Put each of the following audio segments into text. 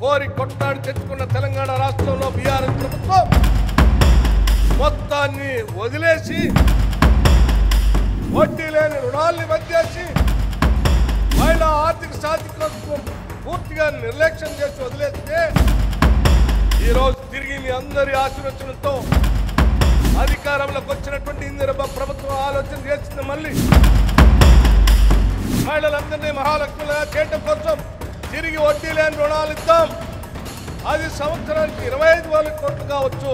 కోరి కొట్టాడి తెచ్చుకున్న తెలంగాణ రాష్ట్రంలో బీఆర్ఎస్ ప్రభుత్వం మొత్తాన్ని వదిలేసి వడ్డీ లేని రుణాల్ని వదిలేసి మహిళా ఆర్థిక సాధికారత్వం పూర్తిగా నిర్లక్ష్యం చేసి వదిలేస్తే ఈరోజు తిరిగి మీ అందరి ఆశీర్వచనంతో అధికారంలోకి వచ్చినటువంటి ఇందిరమ్మ ప్రభుత్వం ఆలోచన చేసింది. మళ్ళీ మహిళలందరినీ మహాలక్ష్మిగా చేయడం కోసం తిరిగి వడ్డీ లేని రుణాలు ఇద్దాం. అది సంవత్సరానికి 25,000 కోట్లు కావచ్చు,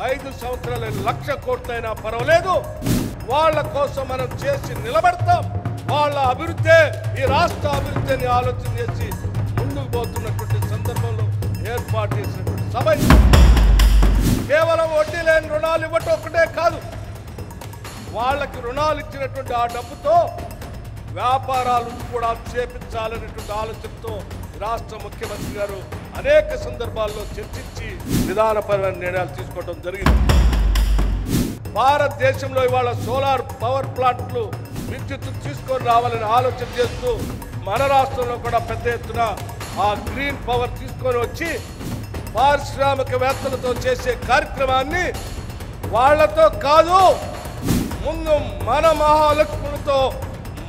5 సంవత్సరాలు 1,00,000 కోట్లు అయినా పర్వాలేదు. వాళ్ళ కోసం మనం చేసి నిలబెడతాం. వాళ్ళ అభివృద్ధి ఈ రాష్ట్ర అభివృద్ధిని ఆలోచన చేసి ముందుకు పోతున్నటువంటి సందర్భంలో ఏర్పాటు చేసినటువంటి సభ. కేవలం వడ్డీ లేని రుణాలు ఇవ్వటం ఒకటే కాదు, వాళ్ళకి రుణాలు ఇచ్చినటువంటి ఆ డబ్బుతో వ్యాపారాలు కూడా చేపించాలనేటువంటి ఆలోచనతో రాష్ట్ర ముఖ్యమంత్రి గారు అనేక సందర్భాల్లో చర్చించి విధానపరమైన నిర్ణయాలు తీసుకోవడం జరిగింది. భారతదేశంలో ఇవాళ సోలార్ పవర్ ప్లాంట్లు విద్యుత్ తీసుకొని రావాలని ఆలోచన చేస్తూ మన రాష్ట్రంలో కూడా పెద్ద ఎత్తున ఆ గ్రీన్ పవర్ తీసుకొని వచ్చి పారిశ్రామికవేత్తలతో చేసే కార్యక్రమాన్ని వాళ్లతో కాదు, ముందు మన మహాలక్ష్ములతో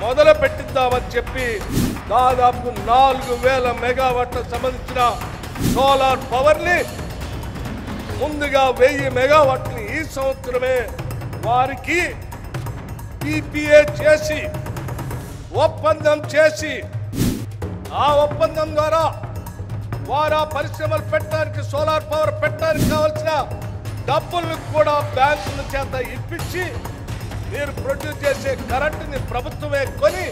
మొదలు పెట్టిద్దామని చెప్పి దాదాపు 4,000 మెగావాట్లకు సంబంధించిన సోలార్ పవర్ని ముందుగా 1000 మెగావాట్ని ఈ సంవత్సరమే వారికి PPA చేసి ఒప్పందం చేసి ఆ ఒప్పందం ద్వారా వారు ఆ పరిశ్రమలు పెట్టడానికి సోలార్ పవర్ పెట్టడానికి కావాల్సిన డబ్బులను కూడా బ్యాంకుల చేత ఇప్పించి మీరు ప్రొడ్యూస్ చేసే కరెంటుని ప్రభుత్వమే కొని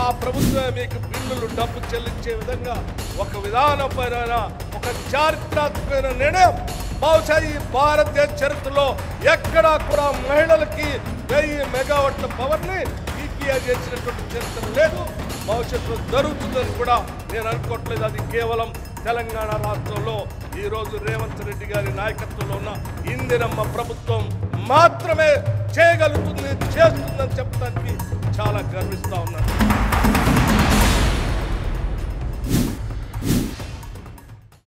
ఆ ప్రభుత్వమే మీకు బిల్లులు డబ్బు చెల్లించే విధంగా ఒక విధానపరమైన ఒక చారిత్రాత్మకమైన నిర్ణయం బహుశా ఈ భారతదేశ చరిత్రలో ఎక్కడా కూడా మహిళలకి 1000 మెగావాట్ల పవర్ని PPA చేసినటువంటి చరిత్ర లేదు. భవిష్యత్తులో జరుగుతుందని కూడా నేను అనుకోవట్లేదు. అది కేవలం తెలంగాణ రాష్ట్రంలో ఈరోజు రేవంత్ రెడ్డి గారి నాయకత్వంలో ఉన్న ఇందిరమ్మ ప్రభుత్వం మాత్రమే చేయగలుగుతుంది, చేస్తుందని చెప్పడానికి చాలా గర్విస్తా ఉన్నాను.